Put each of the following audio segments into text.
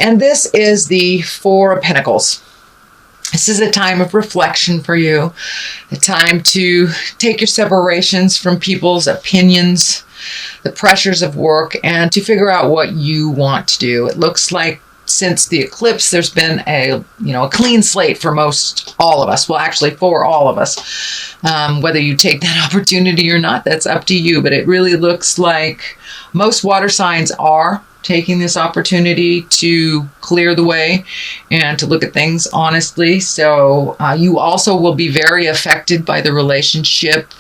And this is the Four of Pentacles. This is a time of reflection for you, a time to take your separations from people's opinions, the pressures of work, and to figure out what you want to do. It looks like since the eclipse, there's been a clean slate for all of us. Well, actually for all of us. Whether you take that opportunity or not, that's up to you. But it really looks like most water signs are taking this opportunity to clear the way and to look at things honestly. So you also will be very affected by the relationship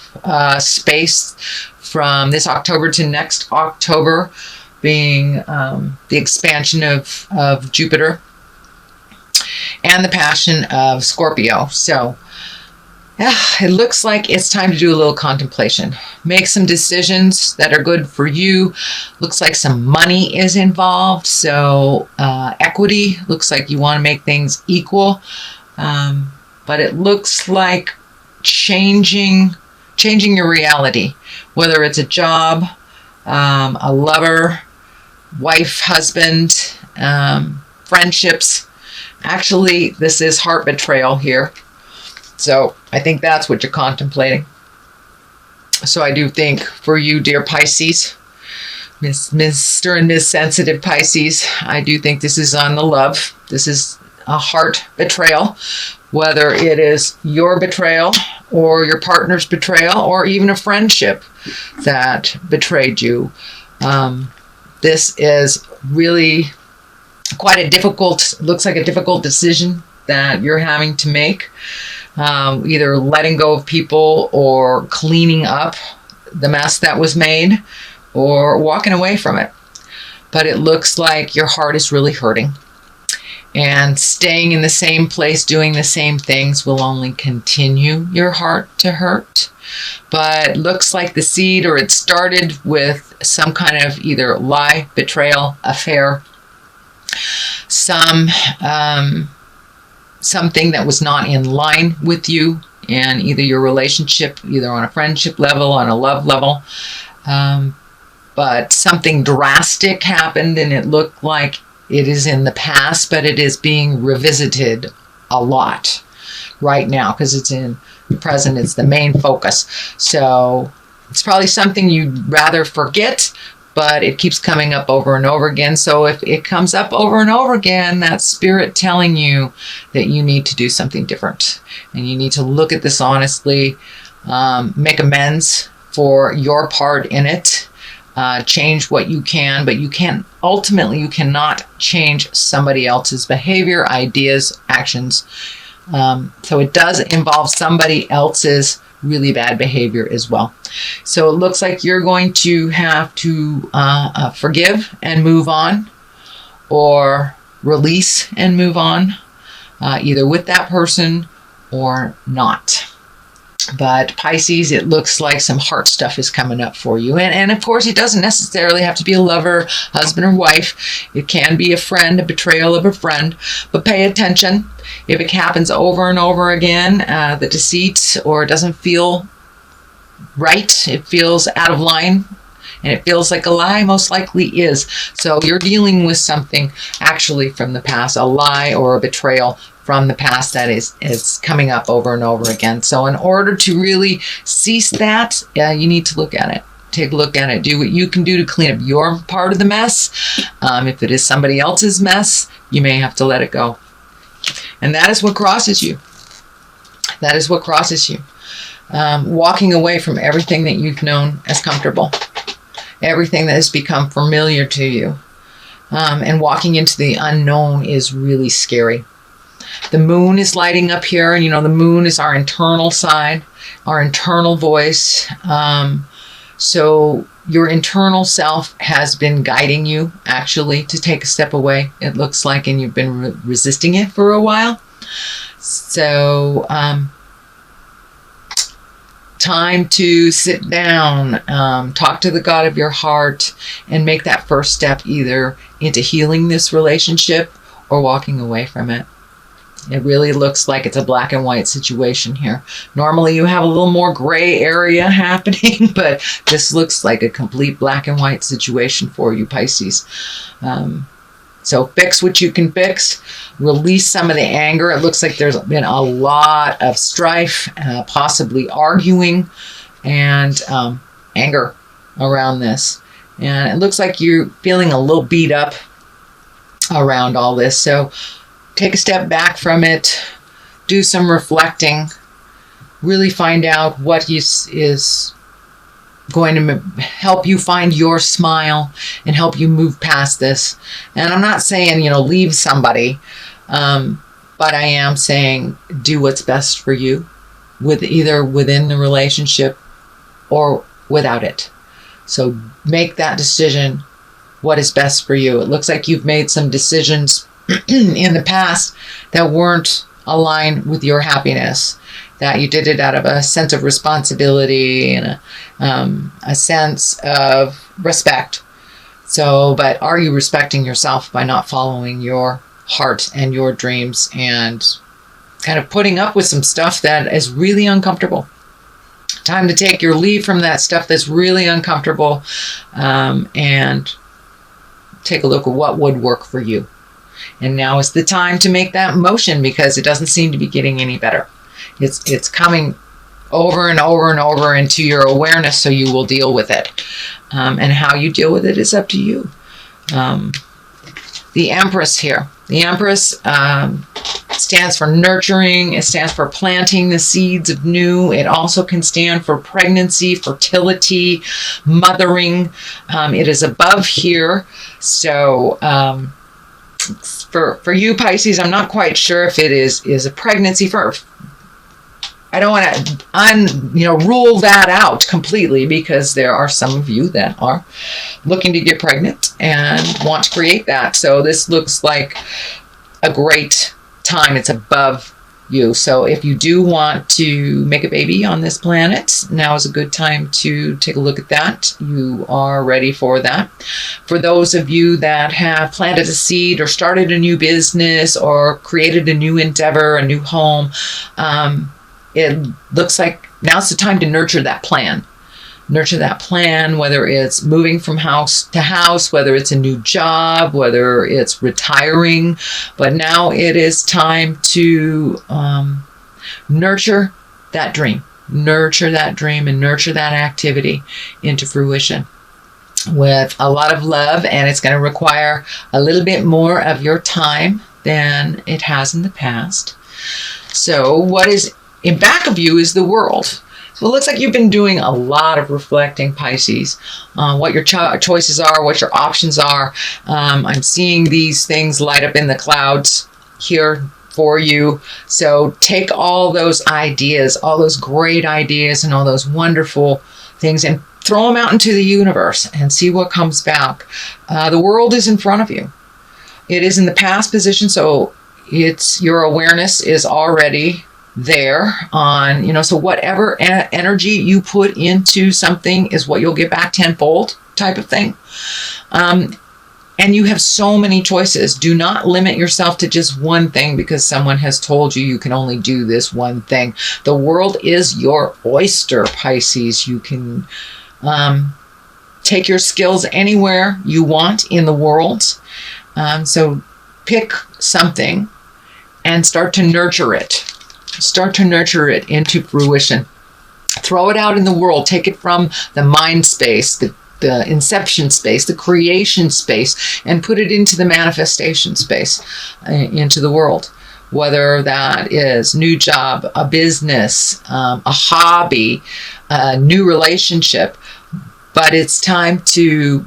space from this October to next October, being the expansion of Jupiter and the passion of Scorpio. So yeah, it looks like it's time to do a little contemplation. Make some decisions that are good for you. Looks like some money is involved. So equity, looks like you want to make things equal. But it looks like changing your reality, whether it's a job, a lover, wife, husband, friendships. Actually, this is heart betrayal here. So I think that's what you're contemplating. So I do think for you, dear Pisces, Mr. and Ms. Sensitive Pisces, I do think this is on the love. This is a heart betrayal, whether it is your betrayal or your partner's betrayal or even a friendship that betrayed you. This is really quite looks like a difficult decision that you're having to make. Either letting go of people or cleaning up the mess that was made or walking away from it. But it looks like your heart is really hurting. And staying in the same place, doing the same things will only continue your heart to hurt. But it looks like the seed, or it started with some kind of either lie, betrayal, affair, something that was not in line with you and either your relationship, either on a friendship level, on a love level. But something drastic happened and it looked like it is in the past, but it is being revisited a lot right now because it's in the present. It's the main focus. So it's probably something you'd rather forget, but it keeps coming up over and over again. So if it comes up over and over again, that's spirit telling you that you need to do something different. And you need to look at this honestly, make amends for your part in it, change what you can, but you cannot change somebody else's behavior, ideas, actions. So it does involve somebody else's really bad behavior as well. So it looks like you're going to have to forgive and move on, or release and move on, either with that person or not. But Pisces, it looks like some heart stuff is coming up for you. And of course, it doesn't necessarily have to be a lover, husband, or wife. It can be a friend, a betrayal of a friend. But pay attention. If it happens over and over again, the deceit, or it doesn't feel right, it feels out of line, and it feels like a lie, most likely is. So you're dealing with something actually from the past, a lie or a betrayal from the past that is coming up over and over again. So in order to really cease that, you need to look at it. Take a look at it. Do what you can do to clean up your part of the mess. If it is somebody else's mess, you may have to let it go. And that is what crosses you. That is what crosses you. Walking away from everything that you've known as comfortable. Everything that has become familiar to you. And walking into the unknown is really scary. The moon is lighting up here, and the moon is our internal side, our internal voice. So your internal self has been guiding you actually to take a step away, it looks like, and you've been resisting it for a while. So time to sit down, talk to the God of your heart, and make that first step either into healing this relationship or walking away from it. It really looks like it's a black and white situation here. Normally you have a little more gray area happening, but this looks like a complete black and white situation for you, Pisces. So fix what you can fix. Release some of the anger. It looks like there's been a lot of strife, possibly arguing, and anger around this. And it looks like you're feeling a little beat up around all this. So take a step back from it. Do some reflecting. Really find out what is going to help you find your smile and help you move past this. And I'm not saying, leave somebody, but I am saying do what's best for you, either within the relationship or without it. So make that decision, what is best for you. It looks like you've made some decisions in the past that weren't aligned with your happiness, that you did it out of a sense of responsibility and a sense of respect. So, but are you respecting yourself by not following your heart and your dreams and kind of putting up with some stuff that is really uncomfortable? Time to take your leave from that stuff that's really uncomfortable, and take a look at what would work for you. And now is the time to make that motion, because it doesn't seem to be getting any better. It's coming over and over and over into your awareness, so you will deal with it. And how you deal with it is up to you. The Empress here. The Empress stands for nurturing. It stands for planting the seeds of new. It also can stand for pregnancy, fertility, mothering. It is above here. So for you Pisces, I'm not quite sure if it is a pregnancy. I don't want to rule that out completely, because there are some of you that are looking to get pregnant and want to create that. So this looks like a great time. It's above you. So if you do want to make a baby on this planet, now is a good time to take a look at that. You are ready for that. For those of you that have planted a seed or started a new business or created a new endeavor, a new home, it looks like now's the time to nurture that plan. Nurture that plan, whether it's moving from house to house, whether it's a new job, whether it's retiring. But now it is time to nurture that dream. Nurture that dream and nurture that activity into fruition with a lot of love. And it's going to require a little bit more of your time than it has in the past. So what is in back of you is the World. So it looks like you've been doing a lot of reflecting, Pisces, what your choices are, what your options are. I'm seeing these things light up in the clouds here for you. So take all those ideas, all those great ideas and all those wonderful things, and throw them out into the universe and see what comes back. The World is in front of you. It is in the past position, so your awareness is already there on, so whatever energy you put into something is what you'll get back tenfold, type of thing. And you have so many choices. Do not limit yourself to just one thing because someone has told you can only do this one thing. The world is your oyster, Pisces. You can take your skills anywhere you want in the world. So pick something and start to nurture it. Start to nurture it into fruition. Throw it out in the world. Take it from the mind space, the inception space, the creation space, and put it into the manifestation space, into the world. Whether that is new job, a business, a hobby, a new relationship. But it's time to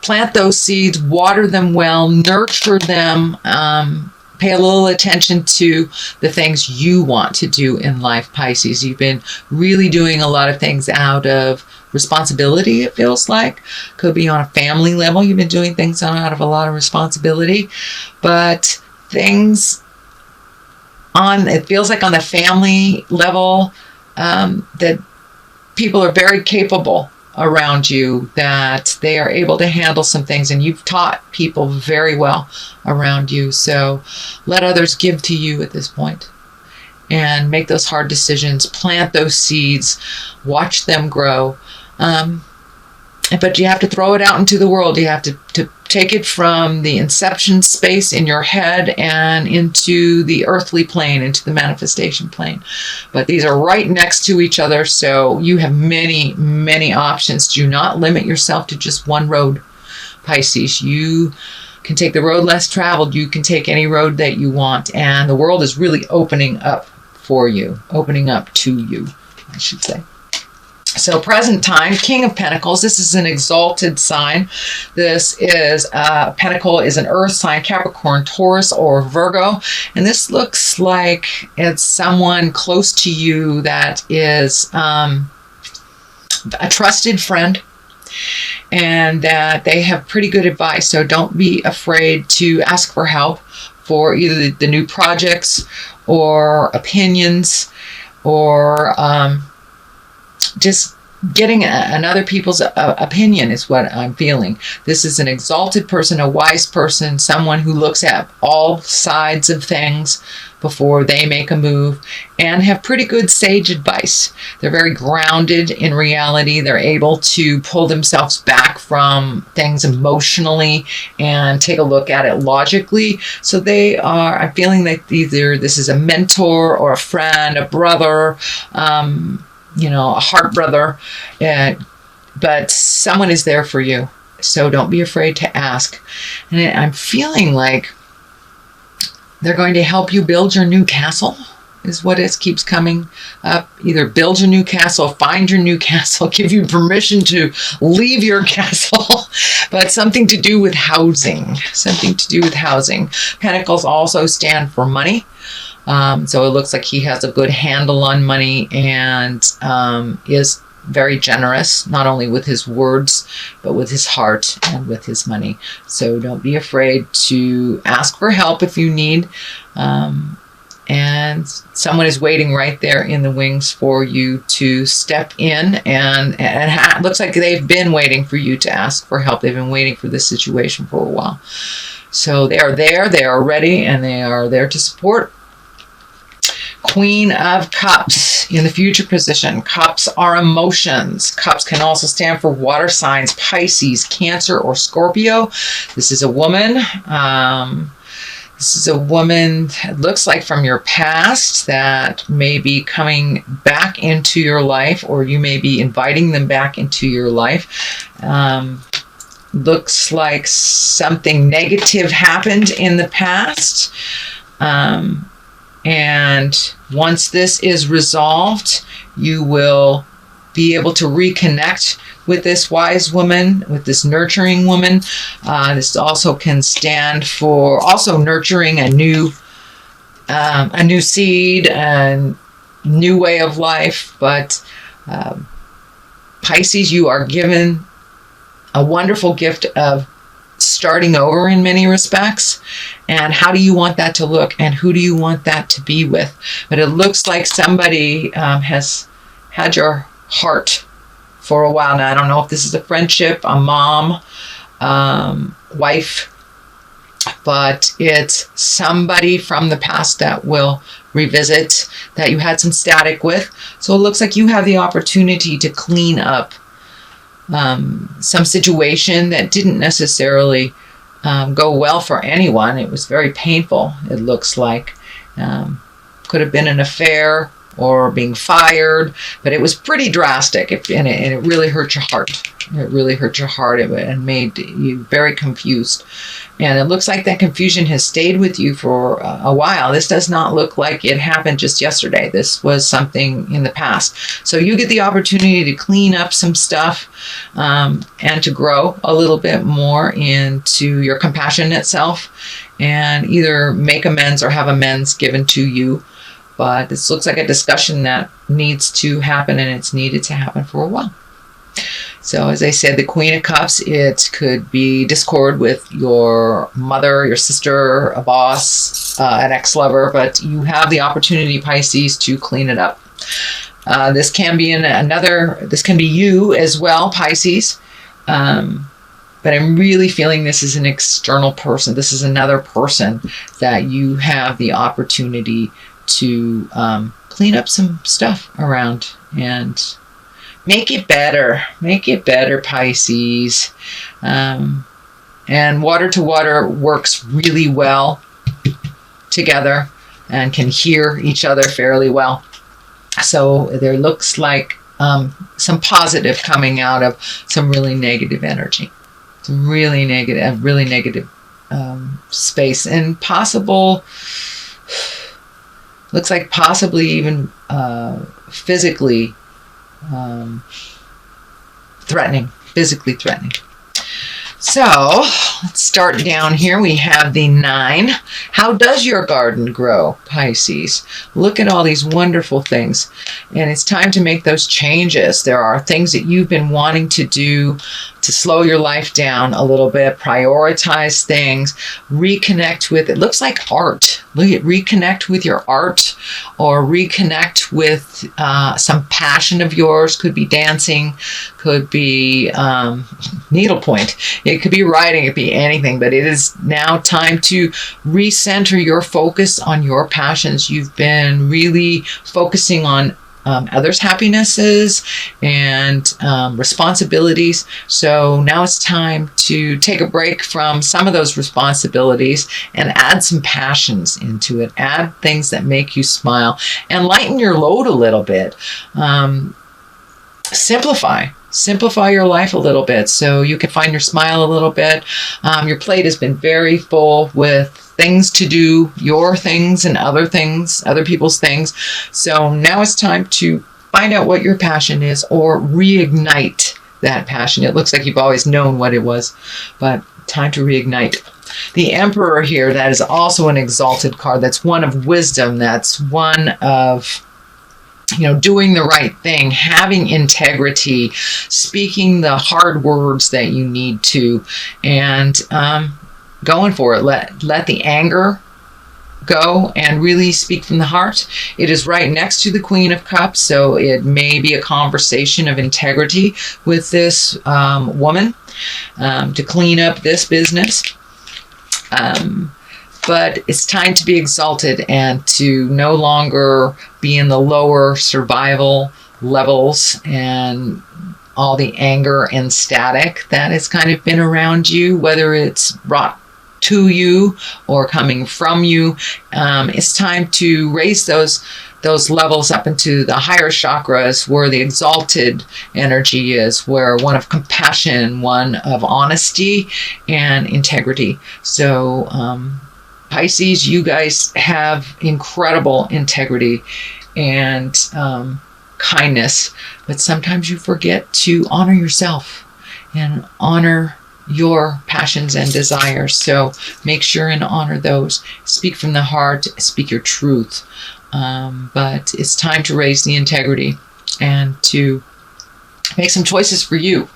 plant those seeds, water them well, nurture them, pay a little attention to the things you want to do in life, Pisces. You've been really doing a lot of things out of responsibility, it feels like. Could be on a family level. You've been doing things out of a lot of responsibility. But things it feels like on the family level, that people are very capable around you, that they are able to handle some things, and you've taught people very well around you. So let others give to you at this point and make those hard decisions, plant those seeds, watch them grow. But you have to throw it out into the world. You have to take it from the inception space in your head and into the earthly plane, into the manifestation plane. But these are right next to each other, so you have many, many options. Do not limit yourself to just one road, Pisces. You can take the road less traveled. You can take any road that you want, and the world is really opening up for you, opening up to you, I should say. So present time, King of Pentacles. This is an exalted sign. This is, Pentacle is an earth sign, Capricorn, Taurus, or Virgo. And this looks like it's someone close to you that is a trusted friend, and that they have pretty good advice. So don't be afraid to ask for help for either the new projects or opinions, or just getting another people's opinion is what I'm feeling. This is an exalted person, a wise person, someone who looks at all sides of things before they make a move, and have pretty good sage advice. They're very grounded in reality. They're able to pull themselves back from things emotionally and take a look at it logically. So I'm feeling like either this is a mentor or a friend, a brother, a heart brother, but someone is there for you. So don't be afraid to ask. And I'm feeling like they're going to help you build your new castle, is what it keeps coming up. Either build your new castle, find your new castle, give you permission to leave your castle, but something to do with housing. Something to do with housing. Pentacles also stand for money. So it looks like he has a good handle on money, and is very generous, not only with his words, but with his heart and with his money. So don't be afraid to ask for help if you need. And someone is waiting right there in the wings for you to step in, and it looks like they've been waiting for you to ask for help. They've been waiting for this situation for a while. So they are there, they are ready, and they are there to support. Queen of Cups in the future position. Cups are emotions. Cups can also stand for water signs, Pisces, Cancer, or Scorpio. This is a woman. This is a woman, it looks like from your past, that may be coming back into your life, or you may be inviting them back into your life. Looks like something negative happened in the past. And once this is resolved, you will be able to reconnect with this wise woman, with this nurturing woman. This also can stand for also nurturing a new seed and new way of life. But Pisces, you are given a wonderful gift of starting over in many respects. And how do you want that to look, and who do you want that to be with? But it looks like somebody has had your heart for a while now. I don't know if this is a friendship, a mom, wife, but it's somebody from the past that will revisit, that you had some static with. So it looks like you have the opportunity to clean up some situation that didn't necessarily go well for anyone. It was very painful, it looks like. Could have been an affair or being fired, but it was pretty drastic, and it really hurt your heart. It really hurt your heart and made you very confused. And it looks like that confusion has stayed with you for a while. This does not look like it happened just yesterday. This was something in the past. So you get the opportunity to clean up some stuff and to grow a little bit more into your compassionate self, and either make amends or have amends given to you. But this looks like a discussion that needs to happen, and it's needed to happen for a while. So as I said, the Queen of Cups, it could be discord with your mother, your sister, a boss, an ex-lover, but you have the opportunity, Pisces, to clean it up. This can be this can be you as well, Pisces. But I'm really feeling this is an external person. This is another person that you have the opportunity to clean up some stuff around and make it better. Make it better, Pisces. And And water to water works really well together and can hear each other fairly well. So there looks like some positive coming out of some really negative energy, some really negative space, and looks like possibly even physically threatening. So let's start down here. We have the 9. How does your garden grow, Pisces? Look at all these wonderful things. And it's time to make those changes. There are things that you've been wanting to do to slow your life down a little bit, prioritize things, reconnect with, it looks like art. Reconnect with your art, or reconnect with some passion of yours. Could be dancing, could be needlepoint, it could be writing, it could be anything, but it is now time to recenter your focus on your passions. You've been really focusing on others' happinesses and responsibilities. So now it's time to take a break from some of those responsibilities and add some passions into it. Add things that make you smile and lighten your load a little bit. Simplify your life a little bit so you can find your smile a little bit. Your plate has been very full with things to do, your things and other people's things. So now it's time to find out what your passion is, or reignite that passion. It looks like you've always known what it was, but time to reignite. The Emperor here, that is also an exalted card. That's one of wisdom. That's one of doing the right thing, having integrity, speaking the hard words that you need to, and going for it. Let the anger go and really speak from the heart. It is right next to the Queen of Cups, so it may be a conversation of integrity with this woman to clean up this business. But it's time to be exalted and to no longer be in the lower survival levels and all the anger and static that has kind of been around you, whether it's brought to you or coming from you. It's time to raise those levels up into the higher chakras, where the exalted energy is, where one of compassion, one of honesty and integrity. So Pisces, you guys have incredible integrity and kindness, but sometimes you forget to honor yourself and honor your passions and desires. So make sure and honor those. Speak from the heart, speak your truth. But it's time to raise the integrity and to make some choices for you.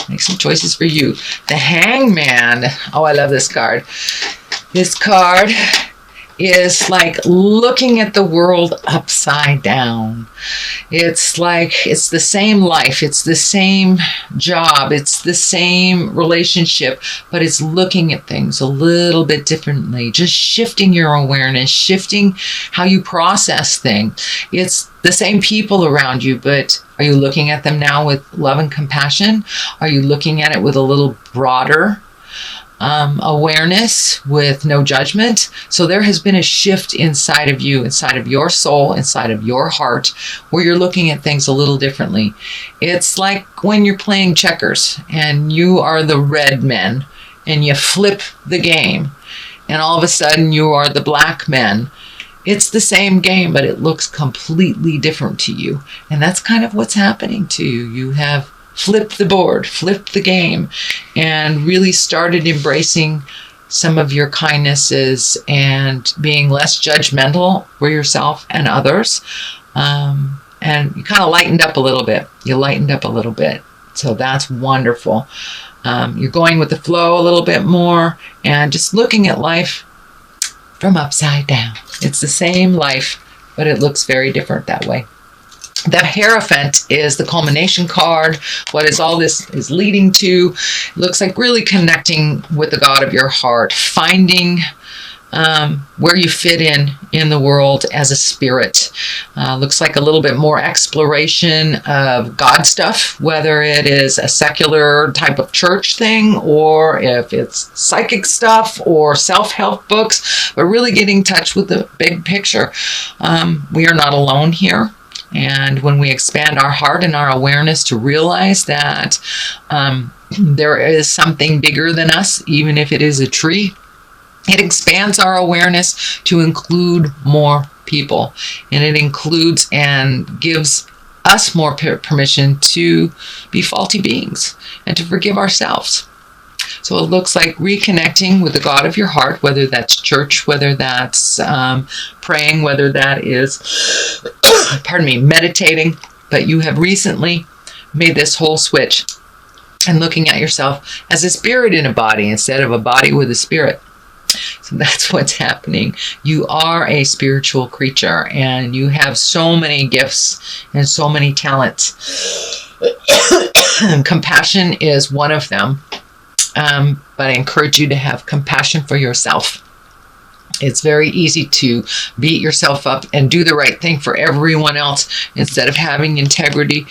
The Hangman. Oh, I love this card. This card is like looking at the world upside down. It's like it's the same life, it's the same job, it's the same relationship, but it's looking at things a little bit differently, just shifting your awareness, shifting how you process things. It's the same people around you, but are you looking at them now with love and compassion? Are you looking at it with a little broader awareness, with no judgment? So there has been a shift inside of you, inside of your soul, inside of your heart, where you're looking at things a little differently. It's like when you're playing checkers and you are the red men and you flip the game and all of a sudden you are the black men. It's the same game, but it looks completely different to you. And that's kind of what's happening to you. You have flipped the board, flipped the game, and really started embracing some of your kindnesses and being less judgmental for yourself and others. And you kind of lightened up a little bit. So that's wonderful. You're going with the flow a little bit more and just looking at life from upside down. It's the same life, but it looks very different that way. The Hierophant is the culmination card. What is all this is leading to? It looks like really connecting with the God of your heart, finding where you fit in the world as a spirit. Looks like a little bit more exploration of God stuff, whether it is a secular type of church thing or if it's psychic stuff or self-help books, but really getting in touch with the big picture. We are not alone here. And when we expand our heart and our awareness to realize that there is something bigger than us, even if it is a tree, it expands our awareness to include more people. And it includes and gives us more permission to be faulty beings and to forgive ourselves. So it looks like reconnecting with the God of your heart, whether that's church, whether that's praying, whether that is, meditating. But you have recently made this whole switch and looking at yourself as a spirit in a body instead of a body with a spirit. So that's what's happening. You are a spiritual creature and you have so many gifts and so many talents. Compassion is one of them. But I encourage you to have compassion for yourself. It's very easy to beat yourself up and do the right thing for everyone else instead of having integrity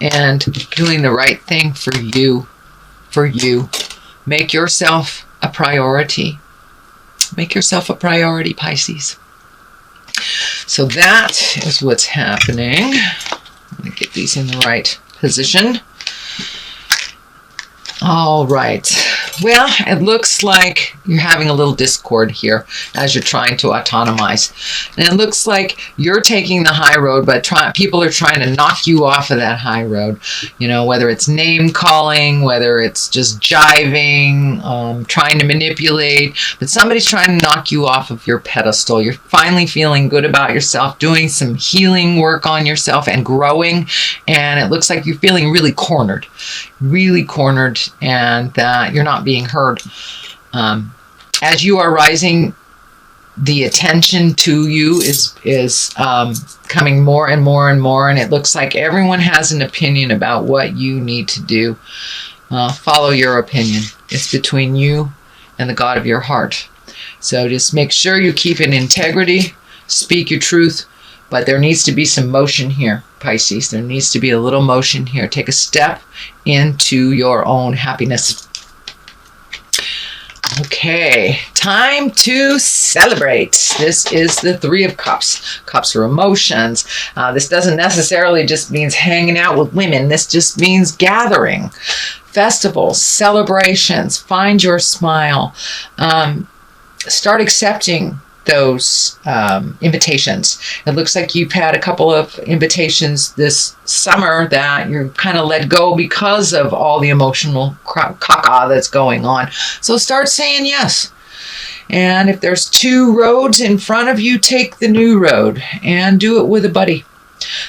and doing the right thing for you. Make yourself a priority. Make yourself a priority, Pisces. So that is what's happening. Let me get these in the right position. All right. Well, it looks like you're having a little discord here as you're trying to autonomize. And it looks like you're taking the high road, but people are trying to knock you off of that high road. You know, whether it's name calling, whether it's just jiving, trying to manipulate, but somebody's trying to knock you off of your pedestal. You're finally feeling good about yourself, doing some healing work on yourself and growing. And it looks like you're feeling really cornered, and that you're not being heard. As you are rising, the attention to you is coming more and more and more, and it looks like everyone has an opinion about what you need to do. Follow your opinion. It's between you and the God of your heart. So just make sure you keep in integrity, speak your truth, but there needs to be some motion here, Pisces. There needs to be a little motion here. Take a step into your own happiness. Okay, time to celebrate. This is the Three of Cups. Cups are emotions. This doesn't necessarily just means hanging out with women. This just means gathering, festivals, celebrations. Find your smile. Start accepting those invitations. It looks like you've had a couple of invitations this summer that you're kind of let go because of all the emotional caca that's going on. So start saying yes. And if there's two roads in front of you, take the new road and do it with a buddy.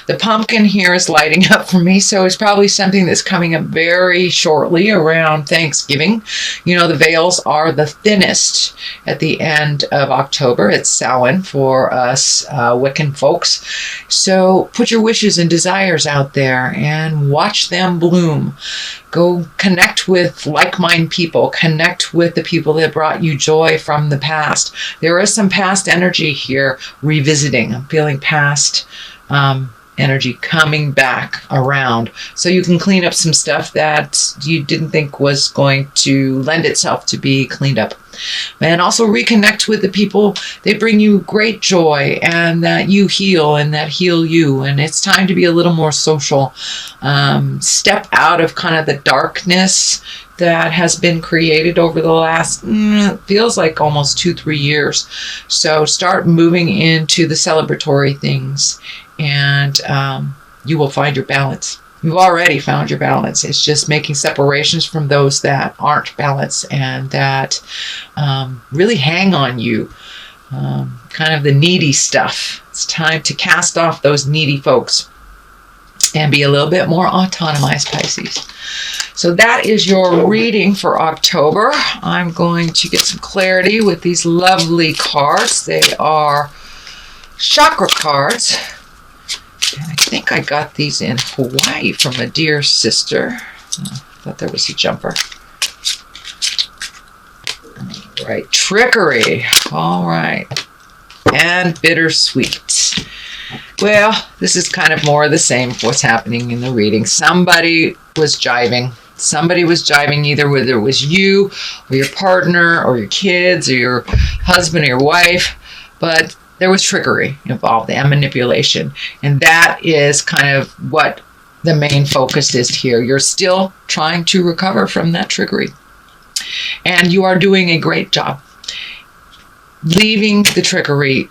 The pumpkin here is lighting up for me, so it's probably something that's coming up very shortly around Thanksgiving. You know, the veils are the thinnest at the end of October. It's Samhain for us Wiccan folks. So put your wishes and desires out there and watch them bloom. Go connect with like-minded people. Connect with the people that brought you joy from the past. There is some past energy here revisiting. I'm feeling past energy coming back around, so you can clean up some stuff that you didn't think was going to lend itself to be cleaned up. And also reconnect with the people that bring you great joy and that you heal and that heal you. And it's time to be a little more social. Step out of kind of the darkness that has been created over the last, feels like almost 2-3 years. So start moving into the celebratory things, and you will find your balance. You've already found your balance. It's just making separations from those that aren't balanced and that really hang on you. Kind of the needy stuff. It's time to cast off those needy folks and be a little bit more autonomized, Pisces. So that is your reading for October. I'm going to get some clarity with these lovely cards. They are chakra cards. And I think I got these in Hawaii from a dear sister. I thought there was a jumper. Let me Right. Trickery. All right. And bittersweet. Well, this is kind of more of the same of what's happening in the reading. Somebody was jiving. Somebody was jiving, either whether it was you or your partner or your kids or your husband or your wife, but there was trickery involved and manipulation. And that is kind of what the main focus is here. You're still trying to recover from that trickery. And you are doing a great job. Leaving the trickery,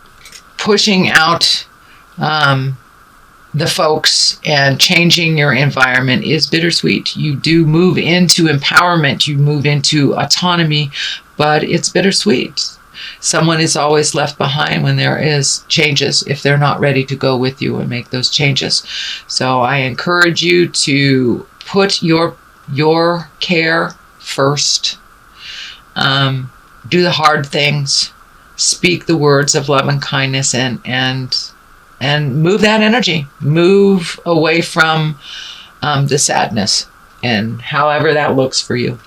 pushing out the folks, and changing your environment is bittersweet. You do move into empowerment, you move into autonomy, but it's bittersweet. Someone is always left behind when there is changes, if they're not ready to go with you and make those changes. So I encourage you to put your care first. Do the hard things. Speak the words of love and kindness, and move that energy. Move away from the sadness, and however that looks for you.